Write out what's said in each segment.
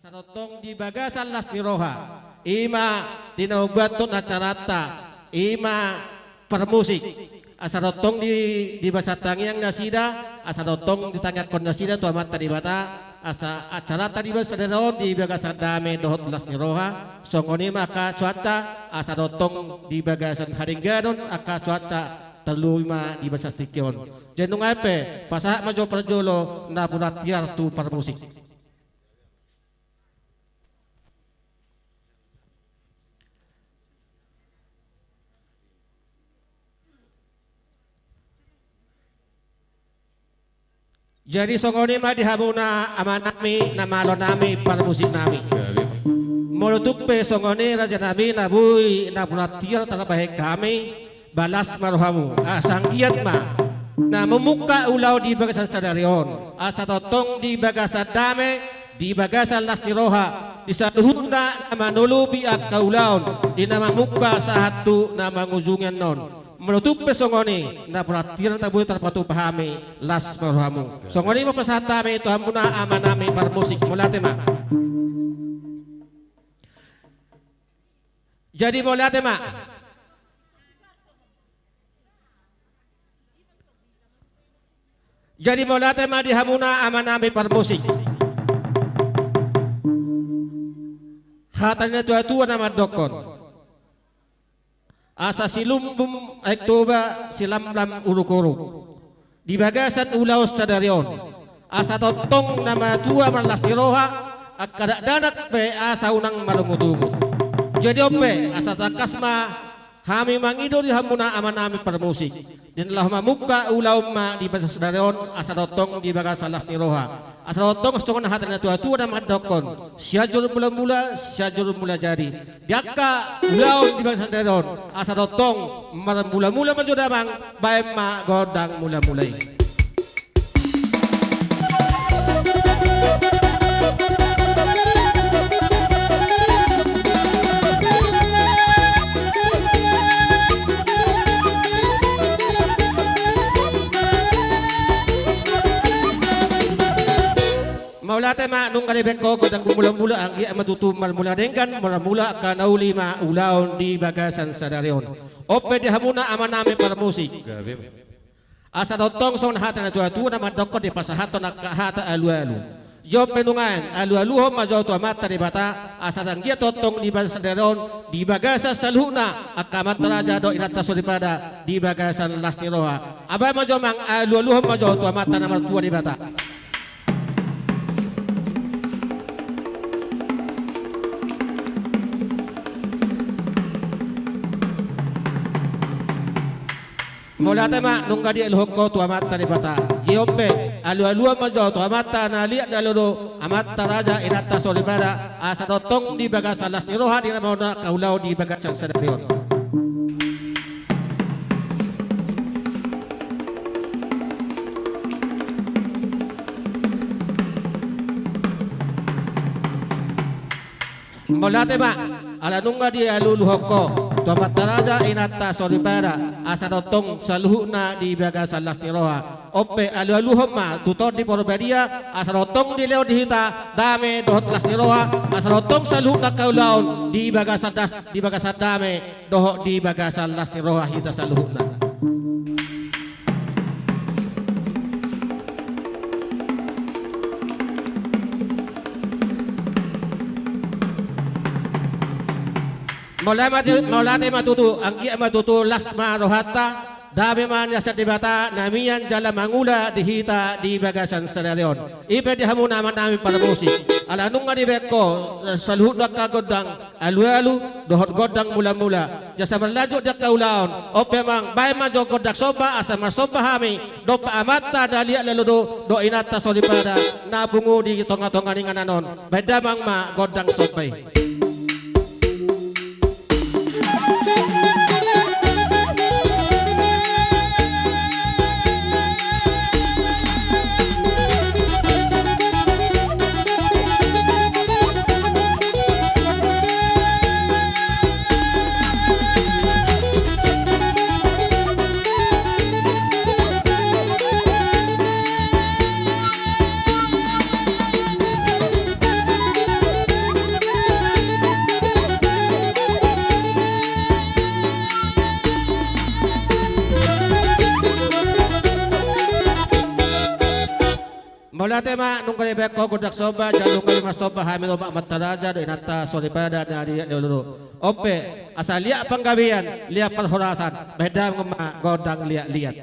Asadotong di bagasan las niroha ima dinaubatun acarata ima permusik asadotong di basatang yang nasida asadotong di tangga kon nasida tu amat tadi bata asa acara tadi basadon di bagasan dame dohot las niroha songoni maka cuaca asadotong di bagasan haringganon aka cuaca terluma di basas tikion jenung ape pasak majo perjolo na punatiar tu permusik. Jadi songoni mah dihamuna amanami namalo nami para musik nami. Molutuk pe songoni raja nami nabui napulatir talabahe kami balas maruhamu. Sanggiat mah na memuka ulau di bagasan sadarion. Asatotong di bagasan dame di bagasan las niroha di saduhuna nama nulubi akkaulaun di nama muka sahatu nama ngujungan non. Menutup pesongoni na perhatian tabu terpatu pahami las marhamu songoni mapasata me itu hamuna amanami permusik mulate mak jadi mulate mak jadi mulate mak di hamuna amanami permusik hatanya tua nama dokon asa silumbum ektoba silamlam uruk-uruk di bagasan ulaus sadarion asa totong nama tua malas niroha akadak danak pe asa unang malungudugu jadi ope asa takasma hami mangido di hamuna amanami permusik dan Allah mamuka ulauma di bagasan sadarion asa totong di bagasan las niroha asa totong setengah hatana tua-tua nama dokon siajur mula-mula siajur mula jadi diaka ulau di bagasan sadarion asa totong mula-mula majudamang bae ma godang mula-mulai. Maulate ma nung kalibek ko godang mula-mula ang iya matutumal mula dengkan mula-mula kanau lima ulaun di bagasan sadarion ope di hamuna amanami permusik asa dotong son hata na tua-tua nama dokot di pasahato na hata alu-alu job penungan alu-alu ho majo tu amata di bata asa danggia totong di bagasan sadarion di bagasan salhuna akamat raja do inata suripada di bagasan las niroha aba majo mang alu-alu ho majo tu amata nama tua di bata. Mulate ma nung kadi elhokko tu amata di bata jiope alu-alua majo tu amata na liat daludo amata raja inata solibada asa dotong di bagasan las niroha di nama kaulau di bagasan sadarion mulate ma ala nunga di aluluhokko tu amata raja inata solibada asa dotong saluhuna di bagasan las niroha ope alu-aluhom ma tutor di porbadia asa dotong di leo dihita dame dohot las niroha asa dotong saluhuna kaulaun di bagasan dame dohot di bagasan las niroha hita saluhuna. Maulate matutu anggi matutu lasma rohata dame man yasat dibata namian jala mangula dihita di bagasan sadarion ipe di hamuna manami para musik ala nunga di beko saluhut ka godang alu-alu dohot godang mula-mula jasa berlaju dak kaulaon ope mang bae majo godak soba asa masoba hami do pa amata dalia leludo do inata solipada nabungu di tonga-tonga ningananon beda mang ma godang sobai. tema nung kali beko godak soba jalung kali mas soba hamil oba mataraja do inata sore pada dari dulu. Ope asal lihat penggawian lihat perhorasan beda ngema godang lihat. Lihat.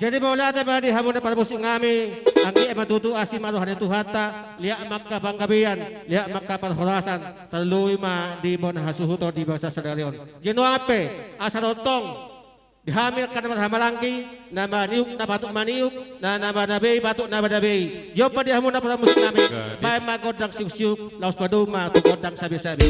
Jadi bola tadi hamun pada musim ngami, angki emang tutu asim aluh hanya tuhata, lihat makka panggabian, lihat makka perhorasan, terlui ma di bon hasuhuto di bahasa sedarion. Jenu ape asal otong dihamilkan nama hamalangki, nama niuk, nama batuk maniuk, nama nabi batuk nama nabi. Jopa di hamun pada musim ngami, baik ma godang siuk-siuk, laus paduma tu godang sabi-sabi.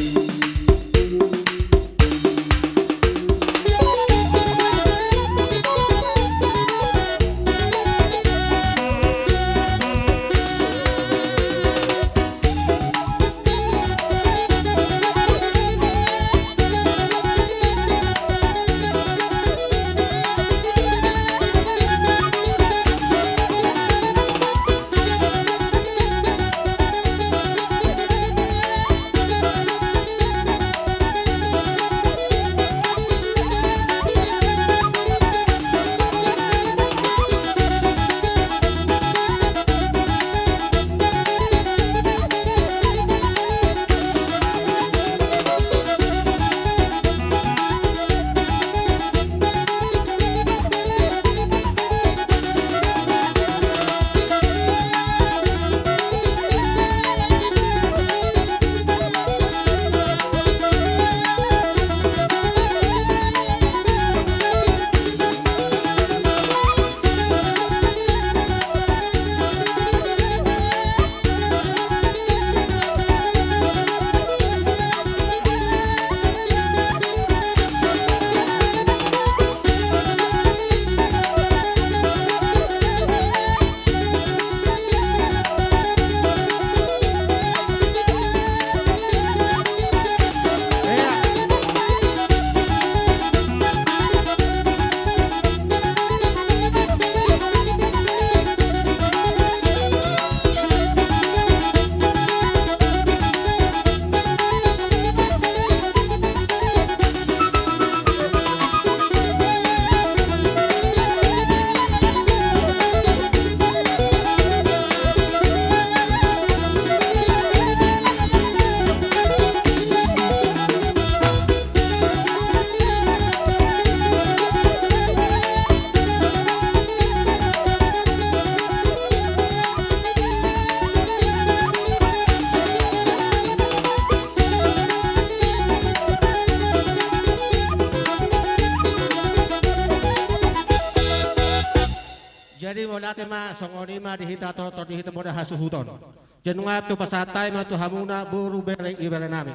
tema songonima dihita toto dihita moda hasuhuton. Jenunga tu pasatay ma tu hamuna buru bere ibere nami.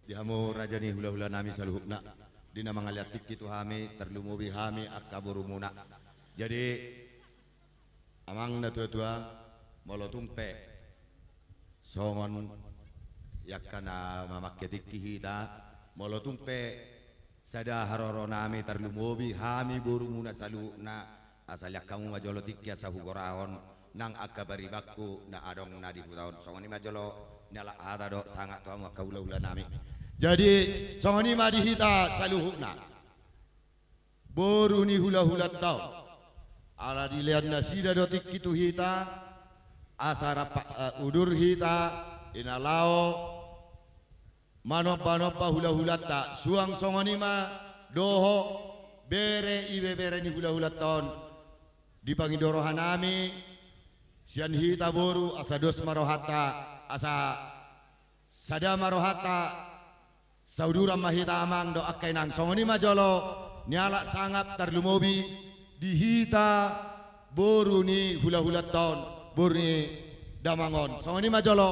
Dihamu raja ni hula-hula nami saluhukna. Dina mangaliatik itu hami terlumubi hami akaburumuna. Jadi amang na tua-tua molo tumpe songon yakana mamaketik hita molo tumpe sada haroro nami terlumubi hami burumuna saluhukna asal yakamu majolotik ya sahugorahon nang akabari bakku na adong na di hutaon songon ni majolo nyala ada do sangat tuang kaula-hula nami. Jadi songoni madi hita saluhukna boru ni hula-hula tau ala dilihat nasida dotik itu hita asara udur hita inalao manopa-nopa hula-hula ta suang songoni ma doho bere ibe bere ni hula-hula taon dipanggil dorohanami sian hita boru asa dos marohata asa sada marohata saudura mahita amang do akai nang songoni majolo nyala sangat terlumobi dihita boru ni hula-hula taon boru ni damangon songoni majolo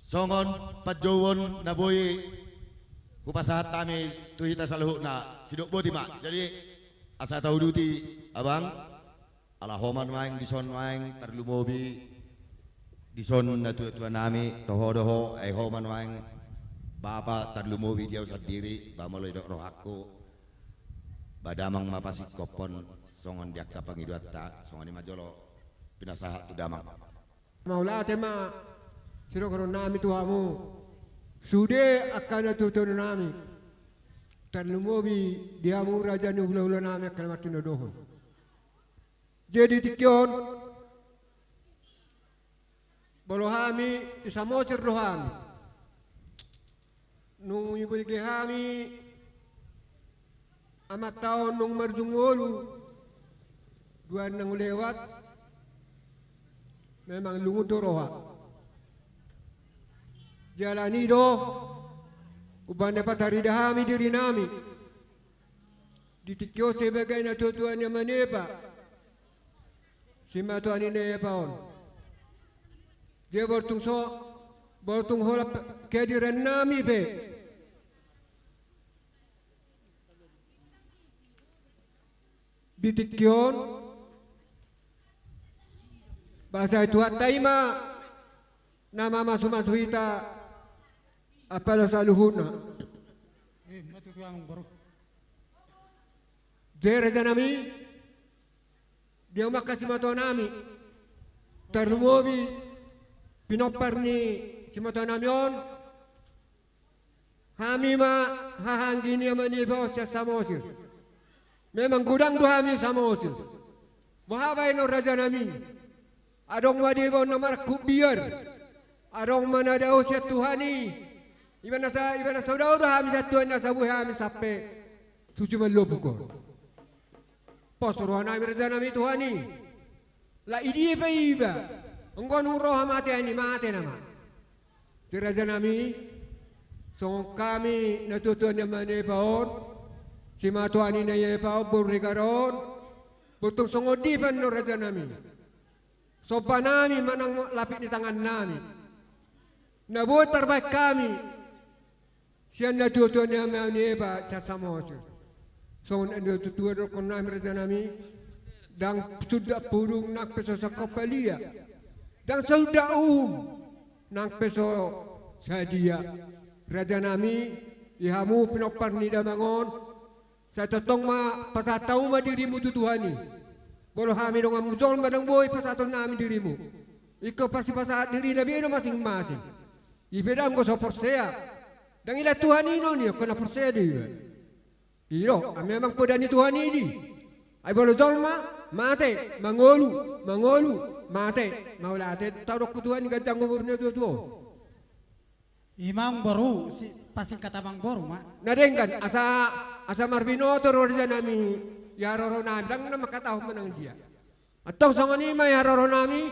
songon pajowon naboy kupasahat tami tuhita saluhukna sidok botima jadi asa tau duti abang ala homan maing dison maing terlumobi dison na tua-tua nami toho-doho homan maing Bapak terlumobi dia sendiri bamolo idok rohaku badamang mapasik kopon songon dia kapangiduat ta songon ni majolo pinasahat tu damang maula tema siro karon nami tuamu sude akan tutun nami terlumobi diamu raja ni hula-hula nami akan makin dohon jadi tikyon bolohami isamosir rohami nung ibig kami amat tahun nung marjungolu dua nang lewat memang lungod roha jalani do uban dapat hari dahami diri nami ditikyo sebagai natutuan yang manepa si matuan ini paon dia bertung holap kehadiran nami pe ditikyon bahasa itu taima nama masu-masuhita apalo saluhuna jere nami dia makasih matuan nami terlumobi pinopar ni cimata namion kami ma hahanggi ni amanibaw sa samosir memang gudang do kami samosir mahabay no raja nami adong wadibaw na markubiar adong manadaw siya tuhani iba na saudaw do kami sa tuhan na sa buhay kami sape susuman lopo ko posuruhan nami raja nami tuhani la idi iba engkau roh mati ini mati nama raja nami song kami natutuan yang mana paon si matuan ini ya paon burikaron butuh songodipan no raja nami sopan nami manang lapik di tangan nami nabuat terbaik kami sian natutuan yang mana pa sa samosir song natutuan rokon nami raja nami dan sudah burung nak peso sa kapalia dan sudah nang peso sadia raja nami ihamu pinopar ni damangon sa totong ma pasataw ma dirimu tutuhani bolo kami dong amuzol madang boy pasataw nami dirimu ikaw pasti pasahat diri nabi ino masing-masing ibedam ko sa forsea dang ila tuhanino niyo ko na forsea di iro memang podani tuhani di ay bolo zolma mate mangolu mate maulate taruh kutuan gantang umurnya tuh imam baru si pasing katabang baru mak nadengkan asa marbino toro dia nami ya roro nadang na makatahu menang dia atau sangani ma ya roro nami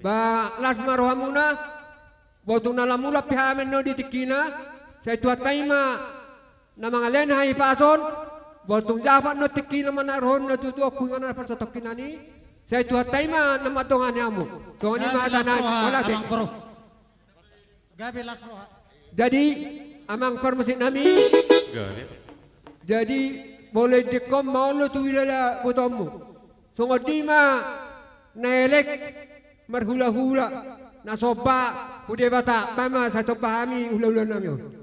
ba las marhamuna botung nalamula pihamen no ditikina sa tuat taima na mga len hay pason Botong dapat no tiki naman naroon na tutu ako nga na sa tokinani. Sa ito hatay ma na matungan niya mo. So ni mata na wala din. Amang Baro. Gabi Lasroha. Jadi amang farmasi nami. Jadi boleh dekom mau lo tu ilala botomu. So di ma naelek marhula-hula na soba udah bata mama sa soba kami hula-hula nami.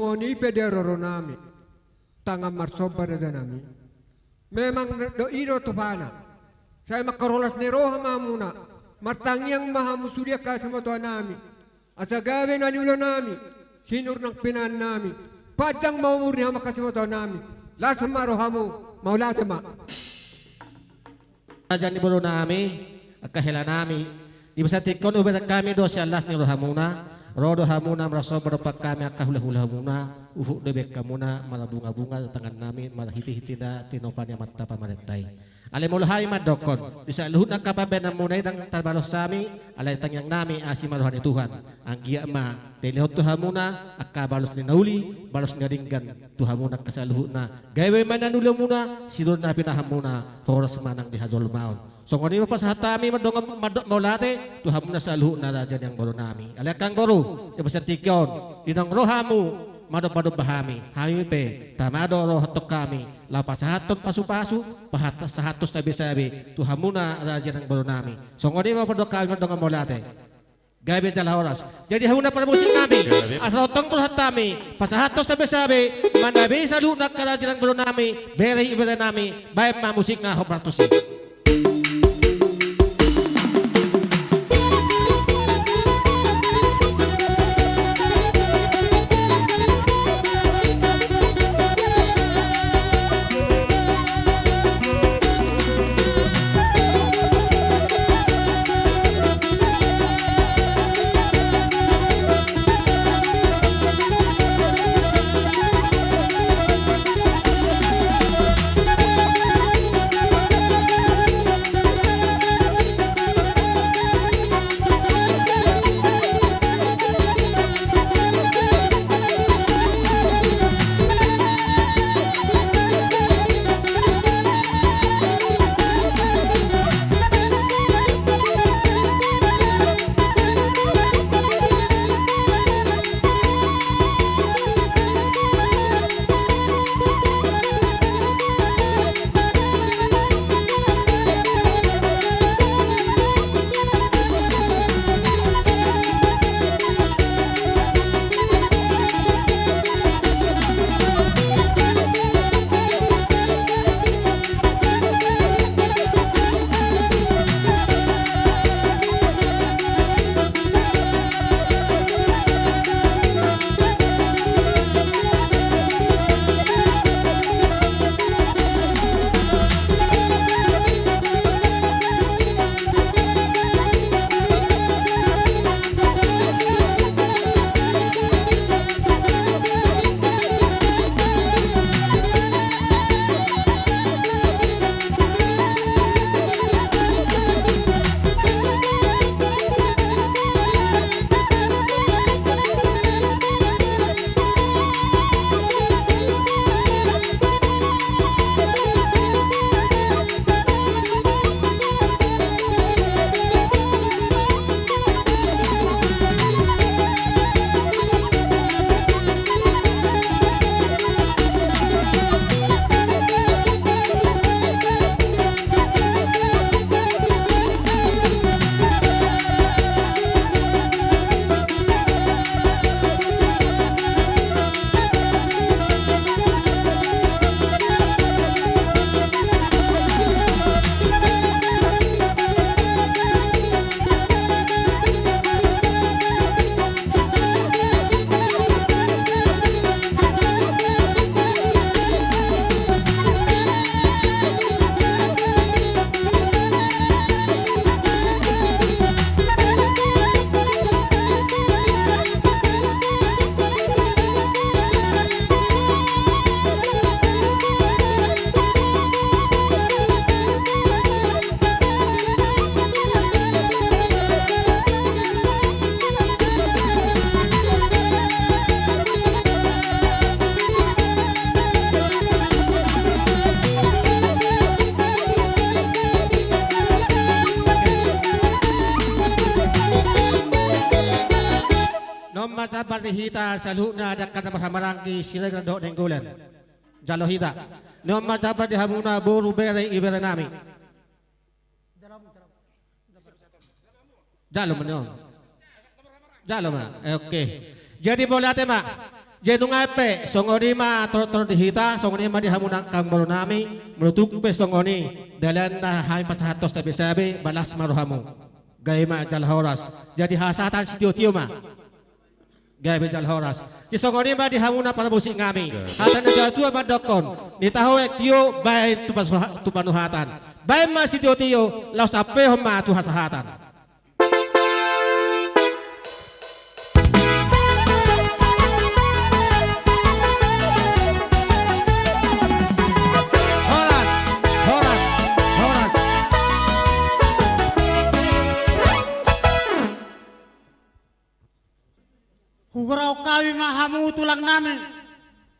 Oni pedero nami tangan marsoba da nami. Memang do iro tupana. Saya makarolas nero hamamuna. Martangyang mahamusudia ka sa mga nami. Asagabe na niulo nami. Sinur ng pinan nami. Padang maumur niya makasimuto nami. Lasa marohamu. Maulate ma. Ajan iburo nami. Akahila nami. Di ba sa tikon ubat kami do siya las ni rohamuna. Rodo hamuna meraso berdopak kami akahula-hula hamuna. uhuk debek kamuna mara bunga-bunga tangan nami mara hiti-hiti na tinopanya mata pamaretay. Alay mulhay madokon bisa luhut na kapaben na munay ng tabalos sami alay tangyang nami asi maluhan ni Tuhan. Ang giya ma telihot Tuhan muna akabalos ni nauli balos nga ringgan Tuhan muna kasaluhut na gaywe man nanulo muna silun na pinaham muna horas manang dihadol maon. So ngoni mapasahata mi madong maulate Tuhan muna sa luhut na radyan yang baro nami. Alay kang baro ibasatikyon dinang rohamu madop-madop bahami hami pe tamado roh hatok kami lapas haton pasu-pasu pahat sahatos sabi-sabi Tuhan muna raja ng baro nami. So ngoni mapadok kami madong maulate gabi jala oras jadi hamuna para musik kami asal otong turhat kami pasahatos sabi-sabi manabi sa lunak karaja ng baro nami bere ibere nami bayam ma musik na hopartusi. Nomasa hita saluna ada kana marangki sila do nenggulan. Jalo hita. Nomasa hamuna boru bere ibere nami. Jalo menyo. Jalo ma. Oke. Jadi boleh mak. Jadi ngape songoni ma tor dihita songoni ma dihamunang kang baru nami menutup pe songoni dalan na hain pasahatos tabi-sabi balas maruhamu. Gaya ma jal horas. Jadi hasatan si tio ma. Gaya jal horas. Di songoni ma dihamuna para musik ngami. Hatan na tua ma dokon. Ni tahu tio bay tupanuhatan. Bay ma si tio laos tape ma tu hasahatan. kami mahamu tulang nami,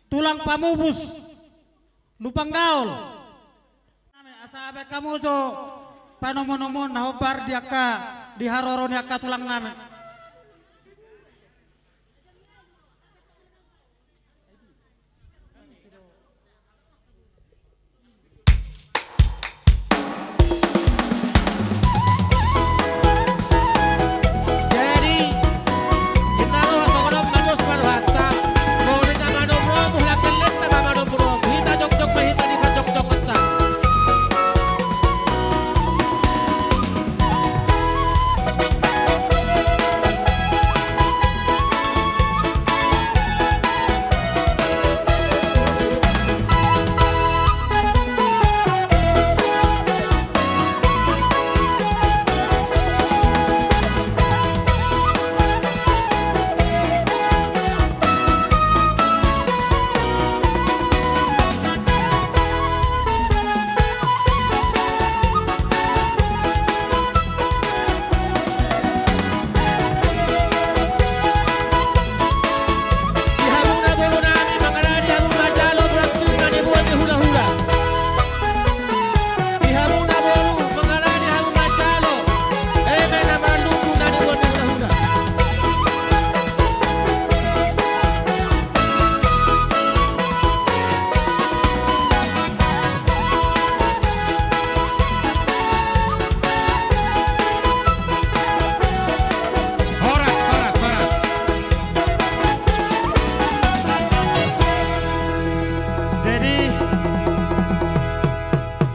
tulang pamubus, lupang gaul. Asabe kamu jo panomonomon nahobar diaka diharoro diaka tulang nami.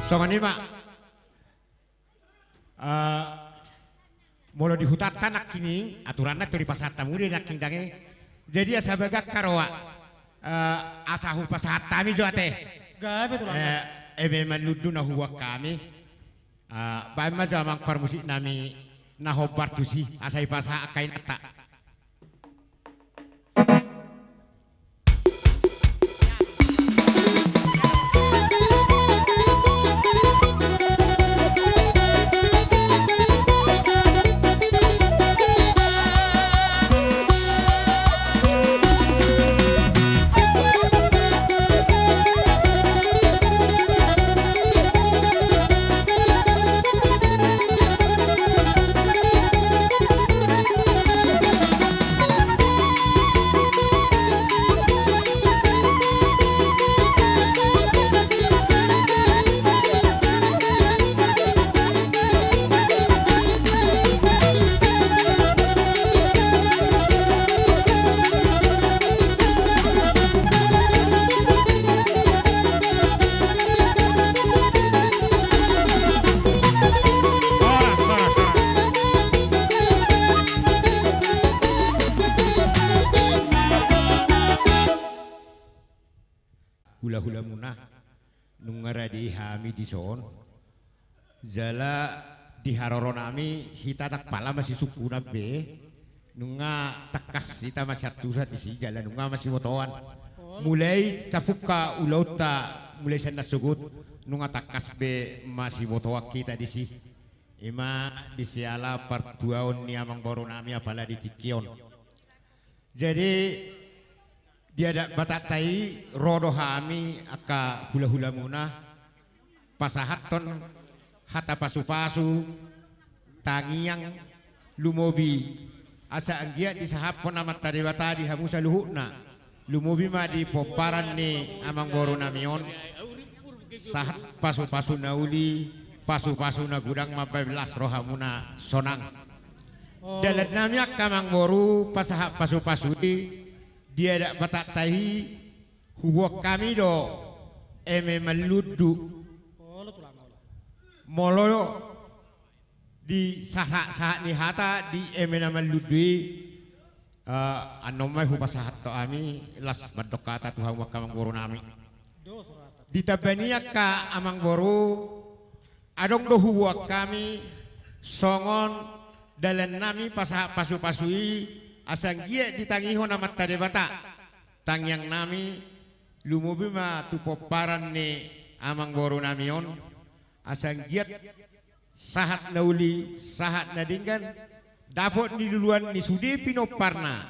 Songan mak, molo dihutatan nak kini aturan nak dari pasar tamu dia nak kindange. Jadi asa bagak karoa asahu pasar tami jo ate. Gabe tulang. Ebe manudu na huwa kami. Bae ma jamang parmusik nami na hobar tusi asai pasar kain tak. Hula-hula munah nungara di hami di son jala di haroro nami hita tak pala masih suku nabe nunga takas hita masih atura di si jala nunga masih motoan mulai capuka ulauta mulai sana sugut nunga takas be masih motoa kita di si ima di siala partuaon ni amang baru nami apala di tikion jadi dia ada batatai rodo hami aka hula-hula munah pasahaton hata pasu-pasu tangiang lumobi asa anggia disahapon amat tadewata di hamusa luhukna lumobi ma di poparan ni amang boro namion sahat pasu-pasu nauli pasu-pasu na gudang mabelas rohamuna sonang dalat namiak kamang boru pasahat pasu-pasu dia dak batak tahi huwak kami do eme maludu molo di sahat ni hata di eme na maludui anomai hupa sahat to ami las madokata Tuhan wakamang boru nami di tabania ka amang boru adong do huwak kami songon dalan nami pasahat pasu-pasui asang gia ditangihon amat tadebata tangyang nami lumubi ma tupoparan ni amang boru namion asang giat sahat nauli sahat nadinggan dapat ni duluan ni sudi pinoparna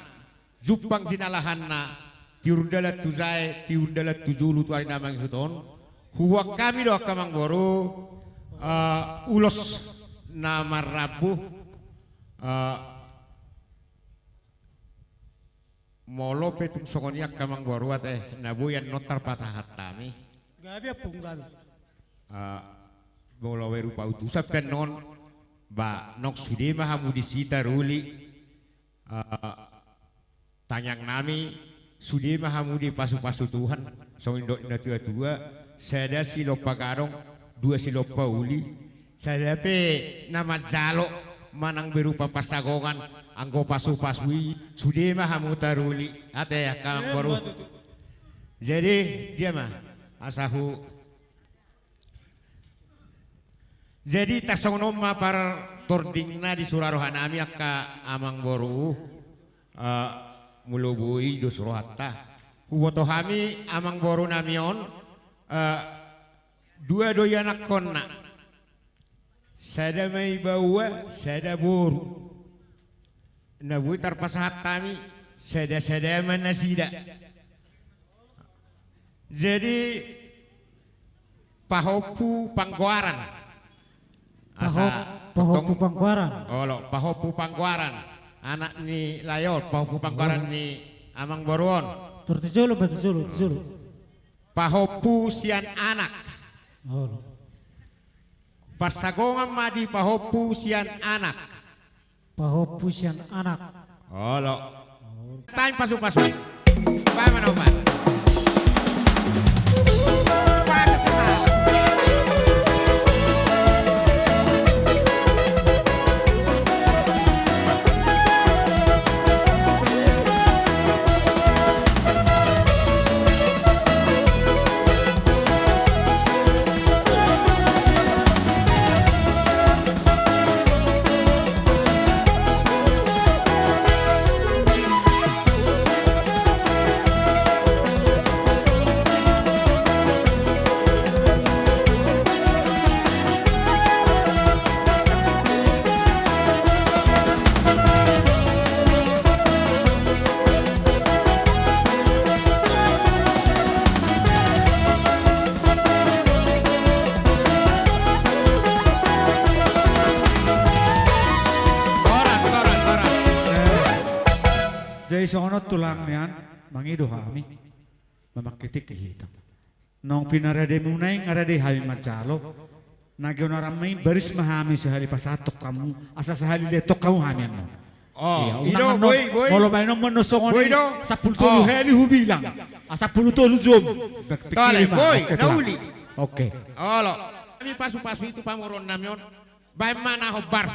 Jupang sinalahanna tiurdala tuzai tiurdala tujulu tu ari namang huton huwa kami do kamang boru ulos nama rabu molo petung songonia kamang boru ate nabuyan notar pasahat tami Gabi pun gabi. molo weru pautusa penon ba nok sude mahamudi sita ruli tanyang nami sude mahamudi pasu-pasu Tuhan songindo na tua-tua sada silo pagarong dua silo pauli sada pe nama jalo manang berupa pasagongan anggo pasu-pasui sude mahamuta ruli ate ya kang baru jadi dia mah asahu jadi tasawnom mapar tordingna di surarohanami akka amang boru mulubui do surohatta huwotohami amang boru namion dua doyanak konna sada may bawa sada boru nabuy tarpasahat tami sada manasida jadi pahopu pangkuaran Pahopu Pangkuaran. Olo, pahopu pangkuaran. Anak ni Layol, pahopu pangkuaran ni Amang Boruon. Tertijolo, betijolo. Pahopu sian anak. Olo. Pasagongan madi pahopu sian anak. Pahopu sian anak. Olo. Time pasu-pasu. Pamanoman. Pasahan. Jadi sono tulang nian mangido kami mamakitik hitam. Nong pinarade munay ngarade hami macalo. Nagyo naramay baris mahami sa hali pasatok kamu asa sa hali letok kamu hamian no. Oh, Iya, ido unang boy. Molo may nomon no songo Boy, ni do. sa pultolo heli hubilang. Asa pultolo zoom. Tole, boy, nauli. Oke. Olo. Kami pasu-pasu itu pamuron namion. Bay mana hobar.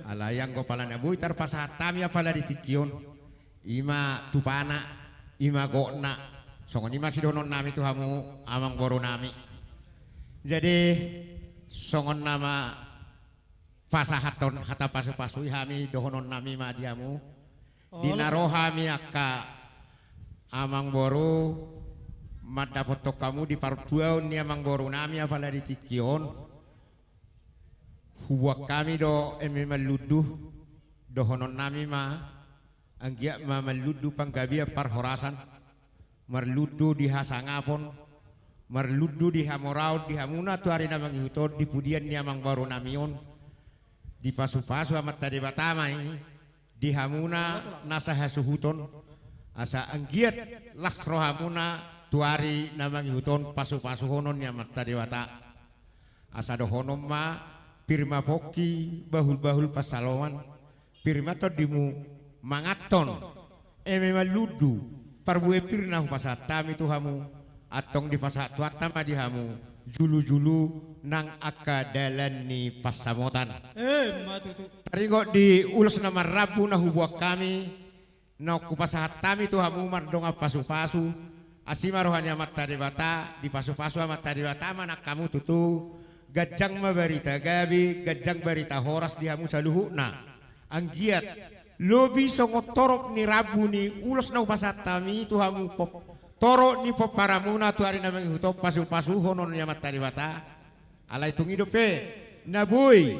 Alayang ko pala na buy tarpasatami pala di tikyon ima tupana ima gokna songon ima sidonon nami tu hamu amang boru nami jadi songon nama pasahaton hata pasu-pasui hami dohonon nami madiamu dinarohami akka amang boru mada foto kamu di partuaun ni amang boru nami apala di tikion huwa kami do eme maludu do honon nami ma anggia ma maludu panggabia parhorasan marludu di hasangapon marludu di hamoraud di hamuna tu hari namang ihutod di pudian ni amang boru namion di pasu-pasu amat tadi batama ini di hamuna nasa hasuhuton asa anggiat las rohamuna tuari namang huton pasu-pasu honon yang mata dewata asa do honom ma pirma poki bahul-bahul pasalowan pirma to dimu mangaton eme maludu parbue pirna pasatami tu hamu atong di pasat tuatama di hamu julu-julu nang akadalan ni pasamotan matutu tarigo di ulos nama rabu na hubuak kami na kupasahat kami tu hamu mardonga pasu-pasu asima rohani amat tadi bata di pasu-pasu amat tadi bata manak kamu tutu gajang mabarita gabi gajang barita horas di hamu saluhu na anggiat lobi songot torok ni rabu ni ulos na upasat kami tu hamu pop torok ni pop paramuna tu hari namang hutop pasu-pasu honon ni amat tadi bata alai tungi dope na boy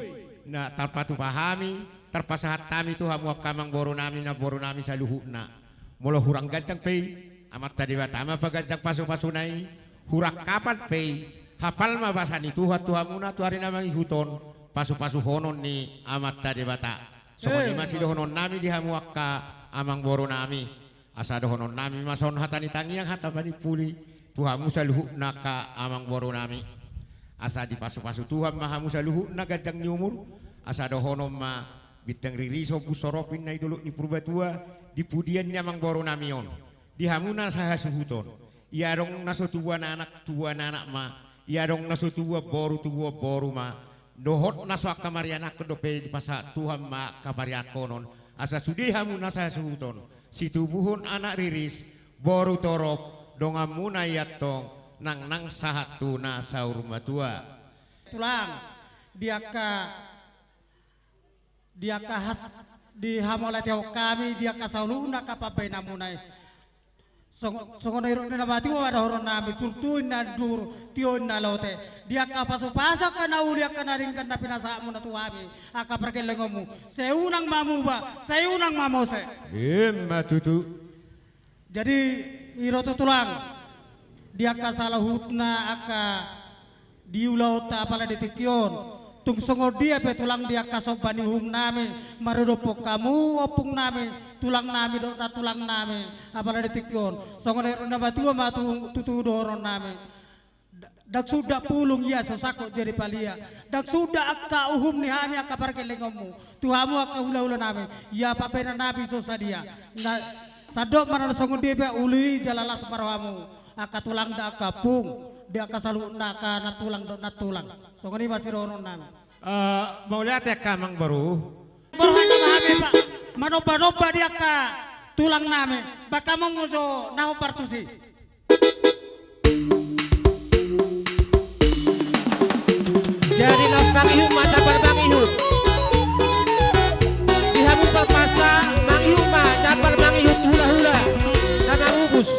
na tarpatu pahami terpasahat kami tu hamu kamang boru nami na boru nami saluhu na mula hurang gajang pei amat tadi batama pagajak pasu-pasu nai hurak kapan pei hafal ma basani tuha tuhamuna tu hari namang ihuton pasu-pasu honon ni amat tadi bata soalnya masih honon nami di hamu akka amang boru nami asa honon nami mason hatani tangiang hata bani puli tuhamu saluhu naka amang boru nami asa di pasu-pasu tuham mahamu saluhu nagajang nyumur asa honon ma bitang ririso busoropin na iduluk ni purbatua di pudian nyamang boru namion di hamuna saha suhuton iya dong naso tua anak ma iya dong naso tua boru ma dohot naso akamarianak kedope di pasa tuhan ma kamariak konon asa sudi hamuna saha suhuton si tubuhun anak riris boru torok dongamuna yatong nang sahatuna saur matua tulang dia has di hamolateo kami dia kasauluna kapabai namunai songo na irone na mati wa da horon na biturtu na dur tion na lote dia ka paso-paso ka na uli ka na rin ka na pinasa mo na tuwami aka perkelengomu seunang mamu ba seunang mamu se matutu jadi iroto tulang dia ka salahutna aka diulau ta pala detikyon tung songo dia pe tulang dia kasobani hum nami marudopok kamu opung nami tulang nami do na tulang nami apala detikyon songo na batuwa matu tutu doron nami dak sudah pulung ya sosako jadi palia dak sudah akka uhum ni hami akka parkelengomu tuhamu akka hula-hula nami ya papena nabi sosadia na sadok mana songo dia pe uli jalala separohamu akka tulang da akka pung dia kasalu naka na tulang do na tulang songo ni masih doron nami mau lihat ya kamang baru berhanya nami pak manoba-noba dia ka tulang nami baka menguso naho partusi Jadi las mangihut mata berbangihut dihamu perpasa mangihut ma dapat mangihut hula-hula sama ubus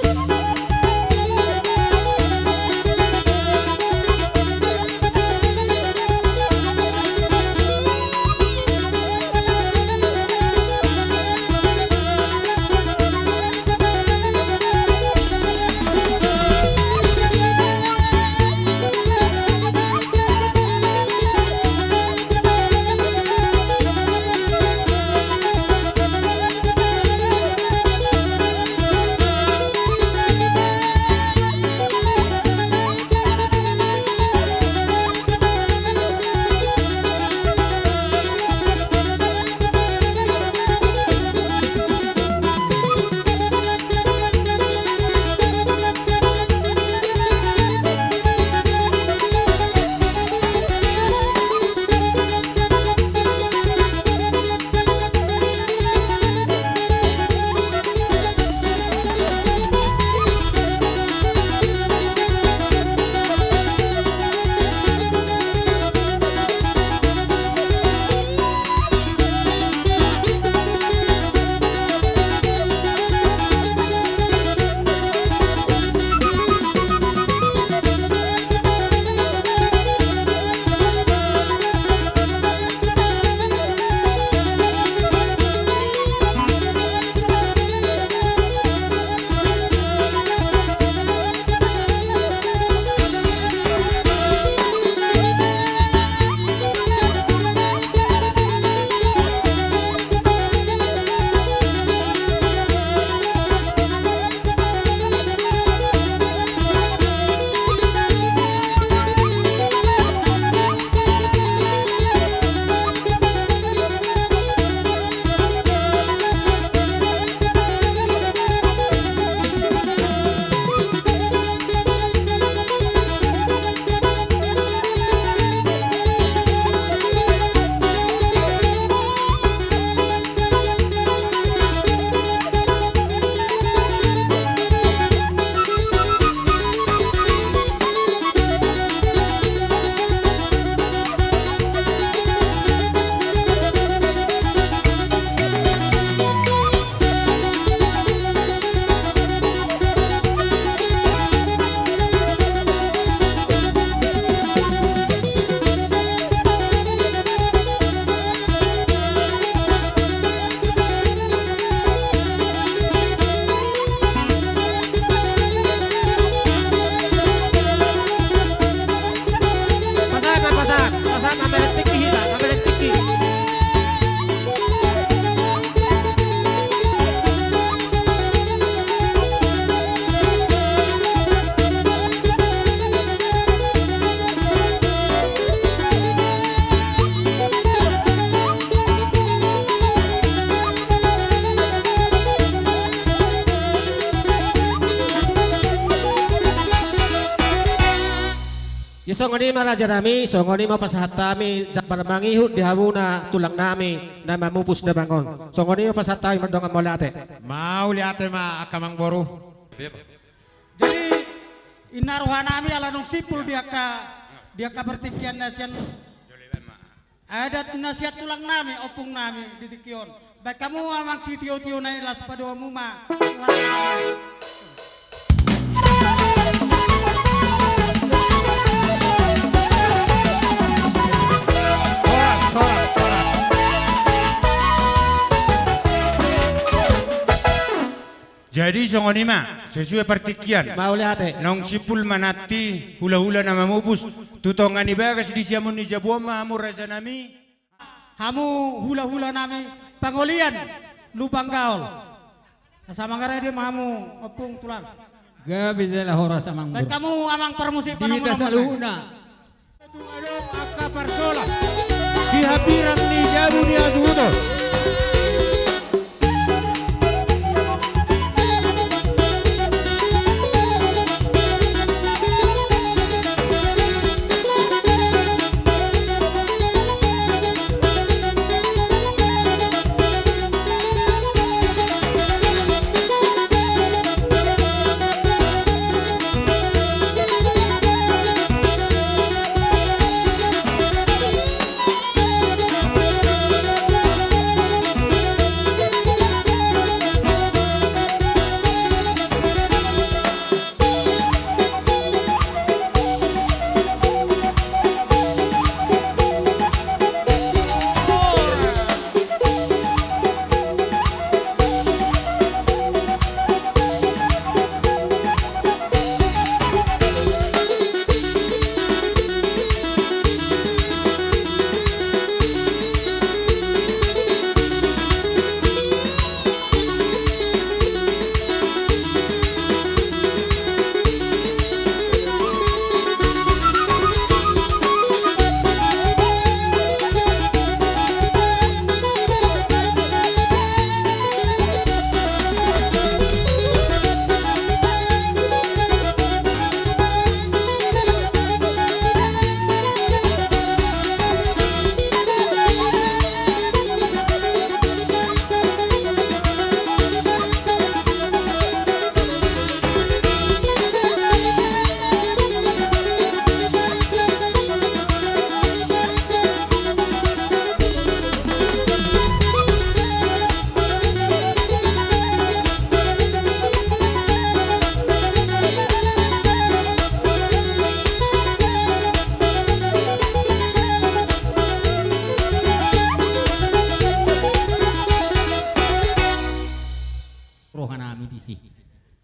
songoni raja nami, songoni pasahat kami, jakbar mangihut di hamuna tulang nami, na mamupus na bangon. Songoni pasahat kami merdongan molate. Mau lihat ma akamang boru. Jadi inaruhan nami ala nung sipul dia ka pertikian nasian adat nasihat tulang nami opung nami ditikion. Baik kamu amang si tio-tio na ilas padua muma. Jadi songonima sesuai pertikian. Mau lihat Nong sipul manati hula-hula na mamupus tutongan ibagas di siamun ni jabuama hamu raja nami. Hamu hula-hula nami pangolian lubang gaul. Sama ngare dia mahamu opung tulang. Gabi lah horas amang Baik buru. kamu amang permusi Dita panomono. saluna. Akaparsola. Kihapirang ni jabu ni azudo.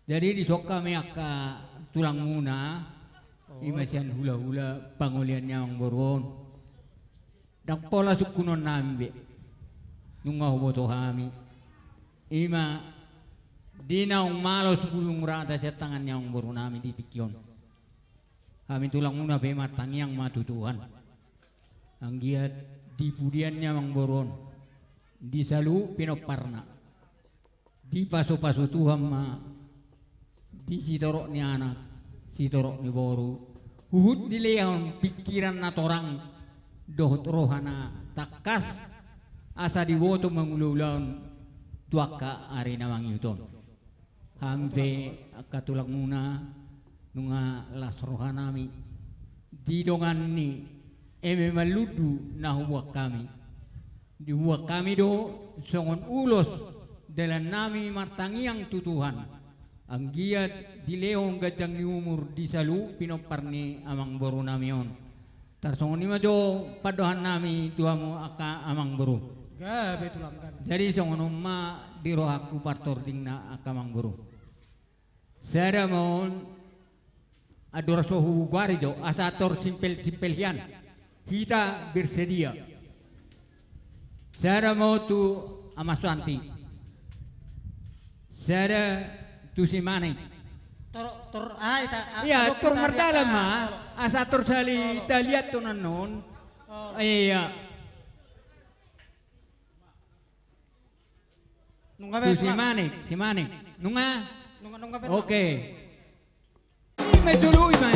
Jadi di sok kami akka tulang muna, imasian hula-hula pangolian yang boron. Dak pola sukunon nambe, nunga huboto kami. Ima dina malos bulung rata sa tangan yang boron nami di tikyon. Kami tulang muna pe matang yang matutuhan. Ang giat di pudiannya mang boron, di salu pinoparna, di paso-paso Tuhan ma. Di sitorok ni anak, sitorok ni boru, uhud di leon pikiran na torang dohot rohana takas asa diwoto mangululaon tuaka ari na mangyuton. Hampe katulak muna nunga las rohanami di dongan ni eme maludu na huwak kami. Di huwak kami do songon ulos dalam nami martangiang tutuhan. Ang giat di leong gajang ni umur di salu pinoparni amang boru namion. Tarsongon ni majo padohan nami tuamu aka amang boru. Gabe tulang kami. Jadi songon ma di rohaku partor ding na aka amang boru. Sada mon ador sohu guarijo asator simpel hian. Kita bersedia. Sada mau tu amaswanti. Sada tu si Mane. Iya, tur merdalam mah. Asa tur sali kita lihat tu nanon. Iya. Nunga Tu be si Mane. Nunga. Nunga be. Oke. Ini dulu Ima.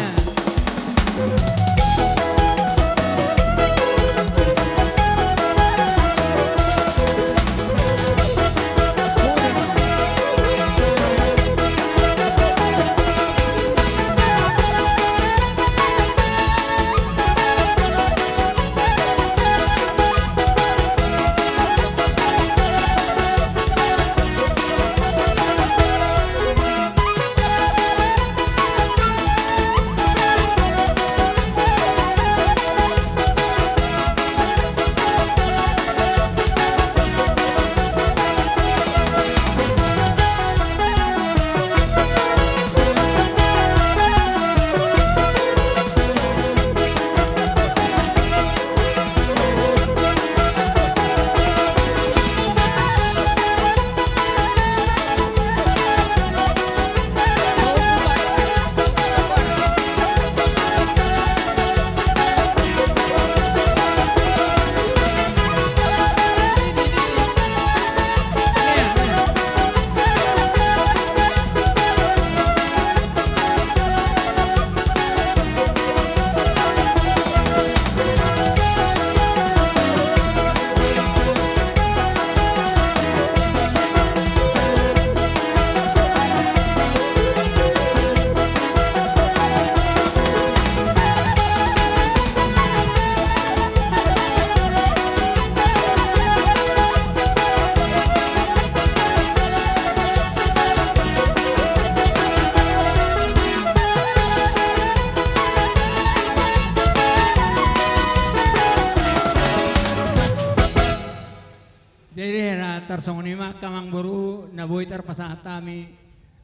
Jadi na tarsong nima kamang buru na boy tarpasatami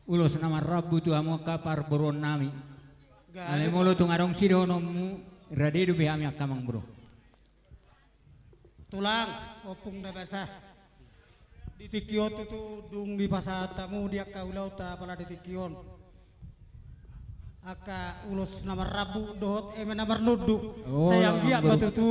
ulos na marabu tu amo ka parburon nami. Ale molo tung arong sidonom mu radido bihami kamang buru. Tulang, opung na basa. Ditikyon tu dung di pasatamu dia kaulau ta pala ditikyon. Aka ulos namar rabu dohot namar ludu. Oh, Sayang dia baru. batu tu.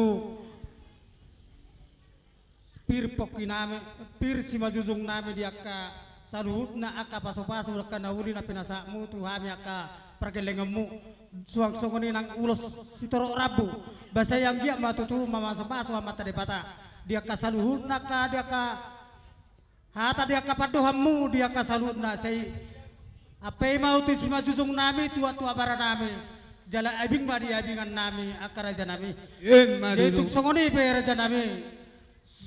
Pir pokiname, pir si majujung name dia ka saluhut na aka paso-paso ka nauli na pinasamu tu hami aka pergelengemu suang songoni nang ulos sitoro rabu. Basa yang dia batu tu mama sepaso mata depata. Dia ka saluhut na ka dia ka hata dia ka padohamu dia ka saluhut na say apa mau tu si majujung nami tua-tua bara nami jala abing ba dia abingan nami aka raja nami. Jadi tuk songoni pe raja nami.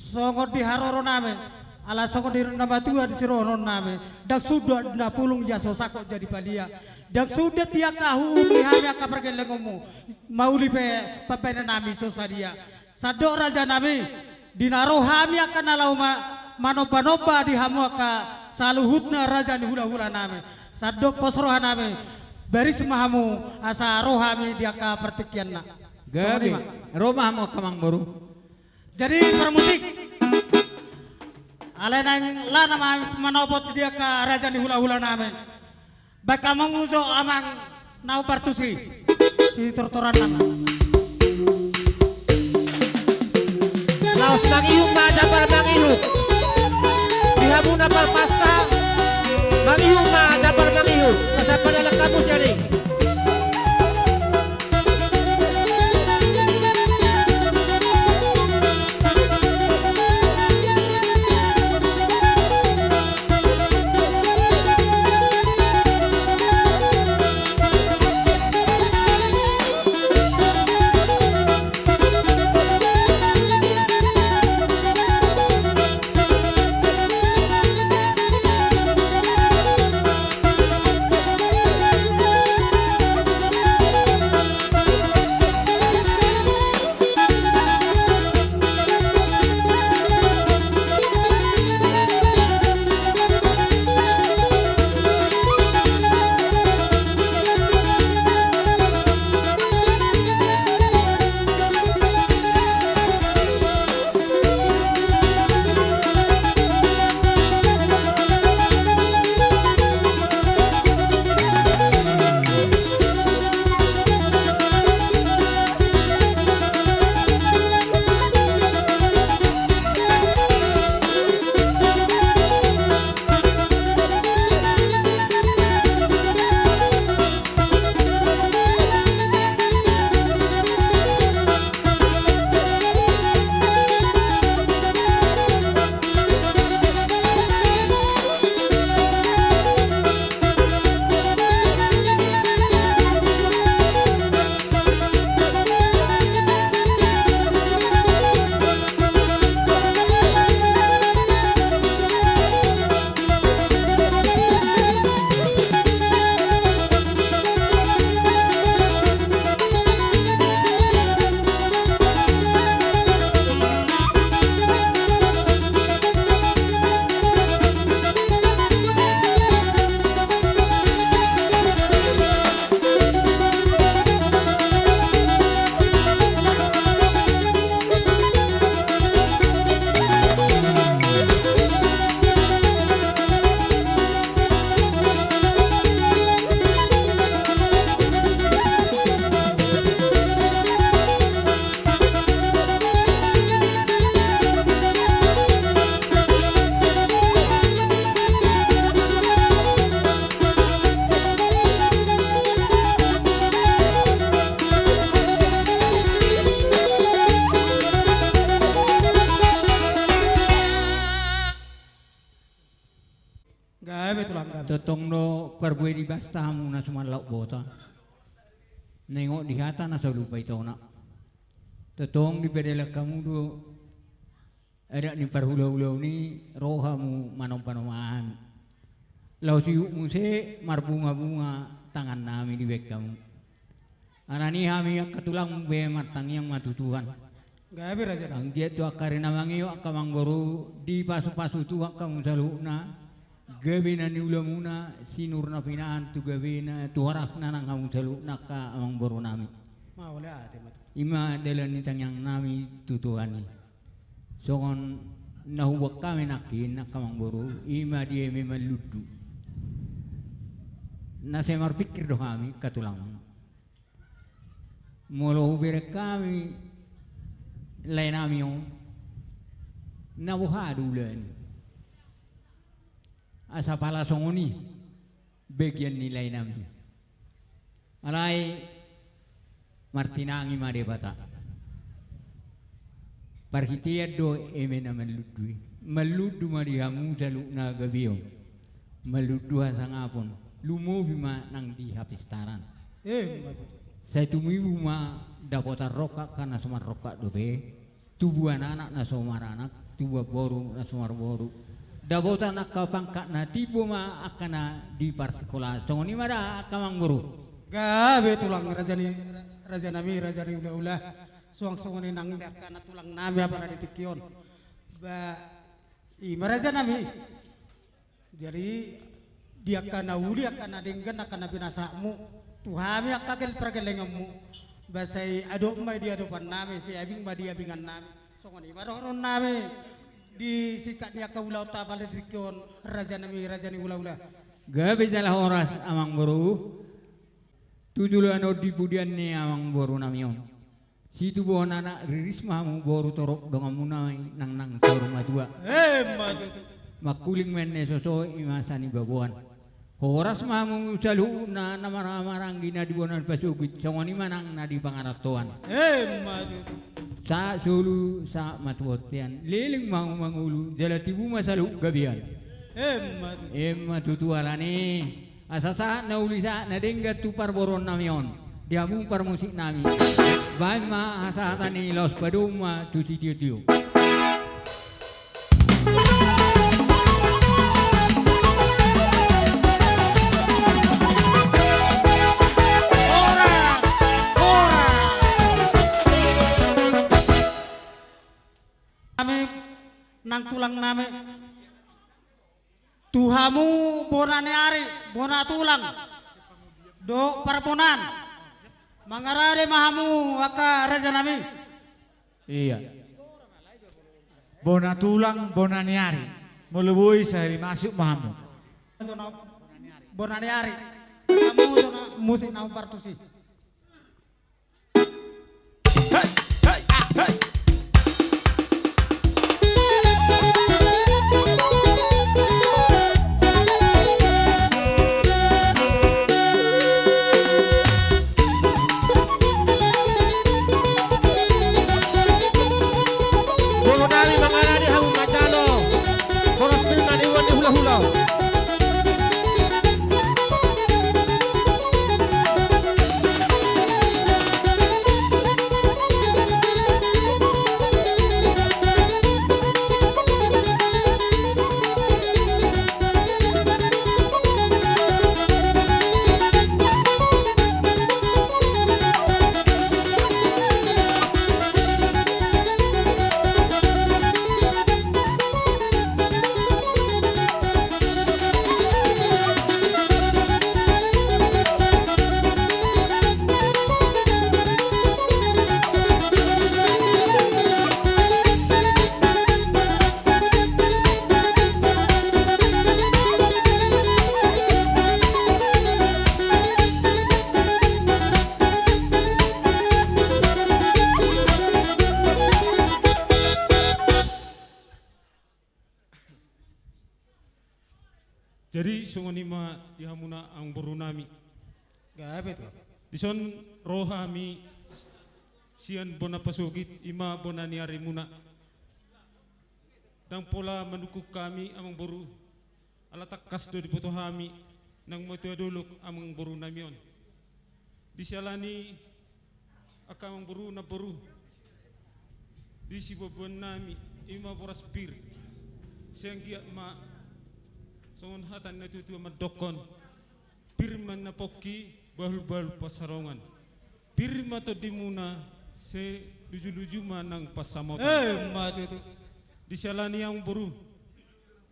Songot di haroro name ala songot di nama tua di siroron name dak sudah na pulung jaso sakok jadi palia dak sudah tiak kahu mihami aka pergelengomu mauli pe papena nami sosadia sadok raja nami dinaro hami akan nalau manoba-noba di hamu aka saluhutna raja ni hula-hula name sadok posroha name baris mahamu asa rohami diaka pertikian na Gabi, rumah mo kamang buru. jadi permusik alay nang la nama manopot dia ka raja ni hula-hula namin baka manguso amang nau partusi si tortoran nama Laos mangiyong madapal mangiyong. Dihabuna palpasa. Mangiyong madapal mangiyong. Kasapan na lang kamu siyari. Totong no perbuai di bastamu na sumanlaw bota. Nengok di hata na sa lupa ito na. Totong di bedela kamu do ada ni perhulaw-hulaw ni roha mu manong-panomaan. Law siyuk mu se marbunga-bunga tangan namin di bek kamu. Anani hami yang ketulang be matang yang matutuhan. Gabi raja nami. Ang dia tu akari namangiyo akamang boru di pasu-pasu tu akamang saluna. Gabi na niula muna sinur na pinaan tu gabi na tu haras na nang kamang saluna ka amang boru nami. Mawala ate mat. Ima adalah nitang yang nami tutuani. So kon nahuwag kami nakin akamang boru ima dia memang ludu. Nasemar pikir doh kami katulang. Molo hubere kami lain kami yung nabuha dulan. Asa pala songoni bagian nilai namin. Alay Martina ang imade bata. Parhitiya do eme na maludui. Maludu marihamu salu na gabiyo. Maludu sa ngapon. Lumubi ma nang dihapistaran. Mat. Sa tumibu ma dapotan roka kana sumar roka dobe. Tubuh anak na sumar anak, tubuh boru na sumar boru. Dapotan nak pangkat na tibo ma akana di parsekolah. Songoni mada akamang boru. Gabi tulang raja nami raja ri ula suang-suang nang kana tulang nami apa na ditikyon. Ba ima raja nami. Jadi dia kana uli akana denggan akana binasamu. Tuhami akagel pergelengamu. Basai adok mai dia adopan nami si abing ma dia bingan nami. Songoni maroron nami di sikat dia ka ulau ta pala ditikyon raja nami raja ni ula. Gabi jalah oras amang boru. Tujuh ano di budian ni amang boru namion. Situ buah anak riris mamu boru torok dengan munai nang sorong madua. Mat. Makuling menne soso imasani babuan. Horas mamu salu na marang gina di bonan pasugit. Songoni manang na di pangaratoan. Mat. Sa sulu sa matuotian. Liling mau mangulu jalatibu masalu gabian. Mat. Matutualani. Asasa na ulisa na denggat tu parboron namion. Diamu par musik nami. Baik ma asata ni los paduma tu si tiu. Nami nang tulang nami. Tuhamu bonane ari, bona tulang. Do parponan. Mangarare mahamu waka raja nami. Iya. Bona tulang, bona niari. Mulubui sehari masuk mahamu. Bonane ari. Kamu zona musik nau partusi. Jadi sungoni ma dihamuna ang borunami. Gabe tu. Dison rohami sian bona pasugit ima bona niari muna. Dang pola menukuk kami amang boru. Alatak kasdo di foto hami nang moto duluk amang boru namion. Disalani akamang boru na boru. Di si bobon nami ima boras pir. Senggiat ma songon hatan na tutu madokon pirman na poki bahul-bahul pasarongan pirma to dimuna se luju-luju manang pasama. Matu tu. Di salani ang buru.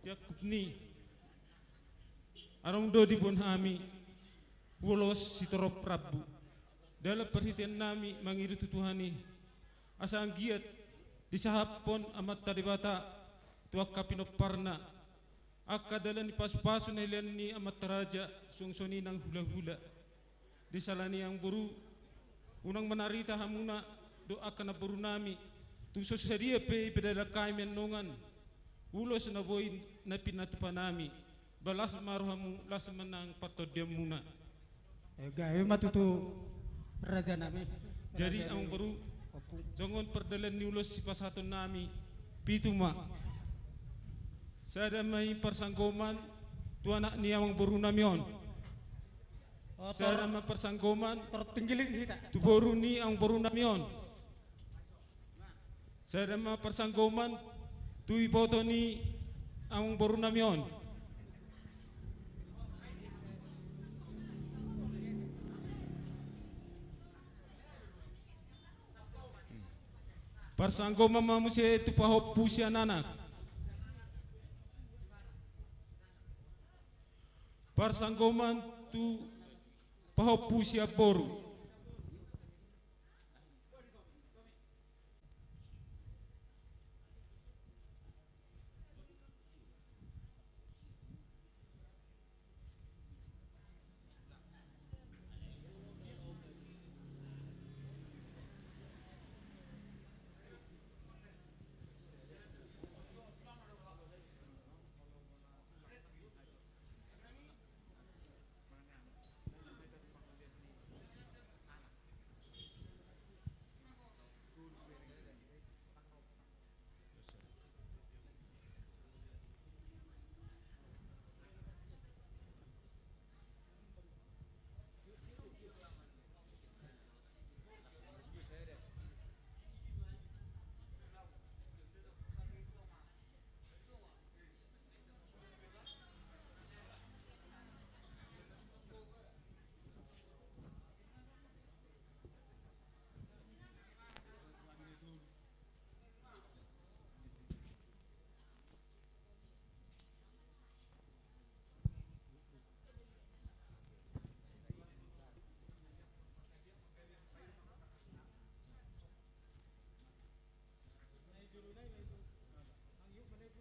Tiakup ni. Arong do di pun hami. Wulos si torop Prabu. Dalam perhatian nami mangiru tutuhani. Asa ang giat. Di sahapon amat taribata. Tuak kapinoparna. Akadala ni pasu-pasu na ilan ni amat taraja. Sungsoni ng hula-hula. Di salani ang buru. Unang manarita hamuna. Doa ka na buru nami. Tusos sa dia pe pedala kami nongan. Ulos na boy na pinatupanami. Balas maruhamu las menang patodiam muna. Gaya matu tu raja nami. Jadi ang baru jangan perdalan ni ulos si pasaton nami. Pituma. Sada may persanggoman tu anak ni ang baru namion. Sada may persanggoman Tertinggilik kita. tu baru ni ang baru namion. Sada may persanggoman tu iboto ni ang baru namion. Persanggoman mamusia itu pahop pusia nanak. Persanggoman tu pahop pusia boru.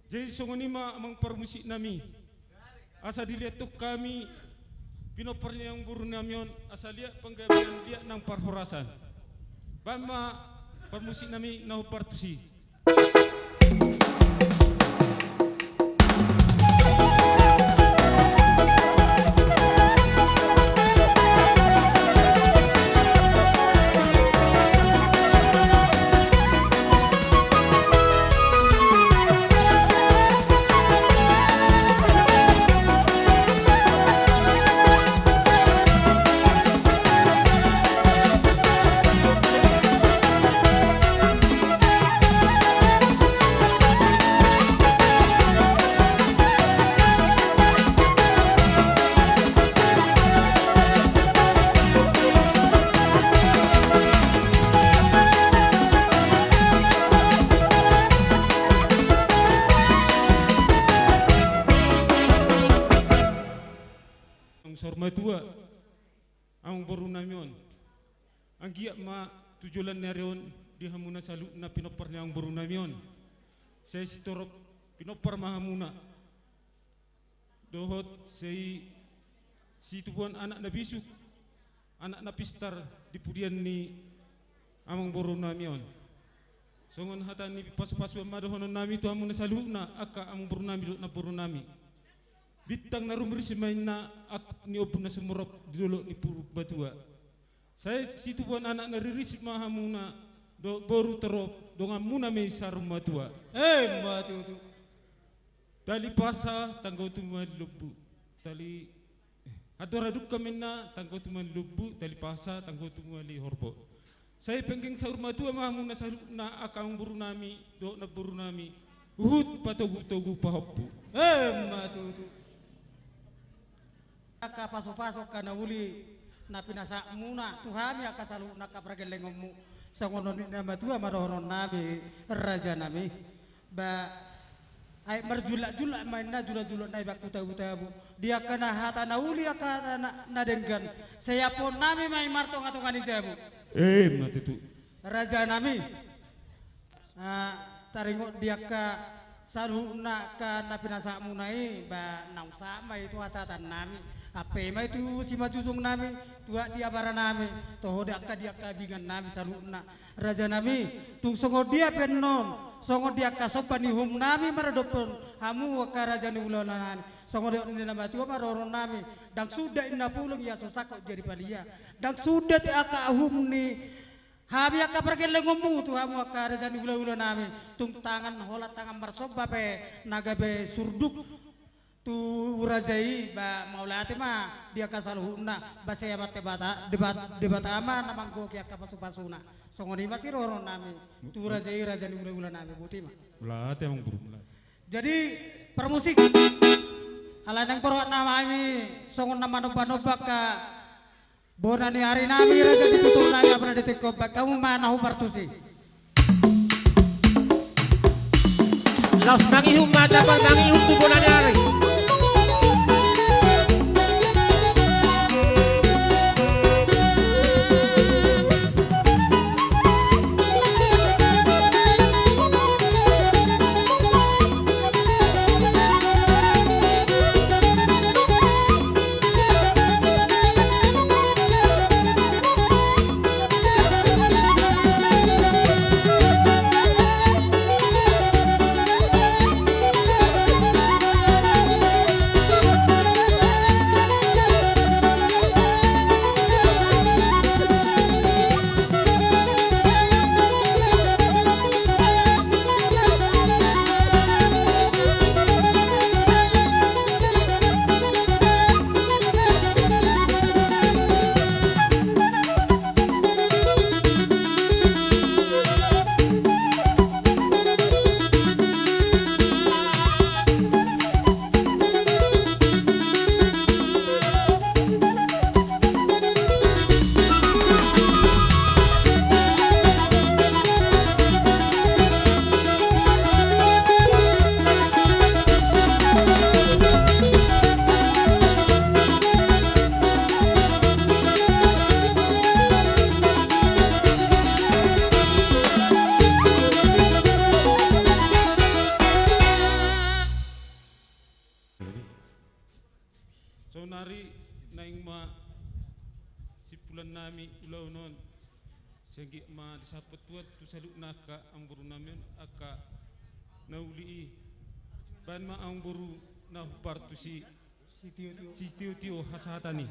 Jadi songonima amang permusik nami. Asa dilihat tuh kami pinopernya yang buru namion asa lihat penggawean dia nang parhorasan. Bama permusik nami nahu partusi. Sorma tua ang baru namion ang giya ma tujulan narion di hamuna salu na pinopar niya ang baru namion say sitorok pinopar mahamuna dohot say si tubuan anak na bisuk anak na pistar di pudian ni amang baru namion songon hatan ni pasu-pasu amadohonon nami tu hamuna salu na aka amang baru nami na baru nami Bitang narumri si main na ak ni opo na sumurop dulu ni puro batua. Saya situ buan anak nariris mahamuna do boru terop donga muna may sarum matua. Matu tu. Tali pasa tanggaw tuman lubu. Tali adoraduk kami na tanggaw tuman lubu tali pasa tanggaw tuman li horbo. Saya penggeng sarum matua mahamuna sarum na akang buru nami do na buru nami. Uhud patogu-togu pahoppu. Matu tu. Aka pasok-pasok kana uli na pinasa muna tuhami aka salu nakapragelengommu sangonon nama tua maroron nami raja nami ba ay marjulak-julak main na julak-julak na ibak buta-buta bu dia kena hata na uli aka na denggan saya pun nami may martong-atongan ijabu nanti tu raja nami taringo dia ka saruna ka napinasa munai ba nausa may itu hasatan nami apa mai itu si majusung nami tua dia bara nami toho dia ka bingan nami saruna raja nami tung songo dia pennon songo dia ka sopani hum nami maradopon hamu ka raja ni ulonan songo dia ni nama tua maroron nami dan sudah inna pulung ya sosak jadi palia dan sudah ti aka hum ni habi aka pergi lengomu tu hamu ka raja ni ulo nami tung tangan hola tangan marsoba pe naga be surduk tu rajai ba maulati ma dia kasal huna ba saya mate bata debat ama namang go kya kapasu-pasuna songoni masih roron nami tu rajai raja ni ula nami buti ma melati emang buru melati. jadi permusik ala nang perwat nama ini songon nama noba-noba ka bonani hari nami raja ditutur nami apa detik ba kamu mana hu partusi Los mangihum macam mangihum tu bonani hari. So nari naing ma sipulan nami ulaw non segi ma disapot tuat tu saluk naka ang buru namin aka nauli ban ma ang buru na partu si tio hasatani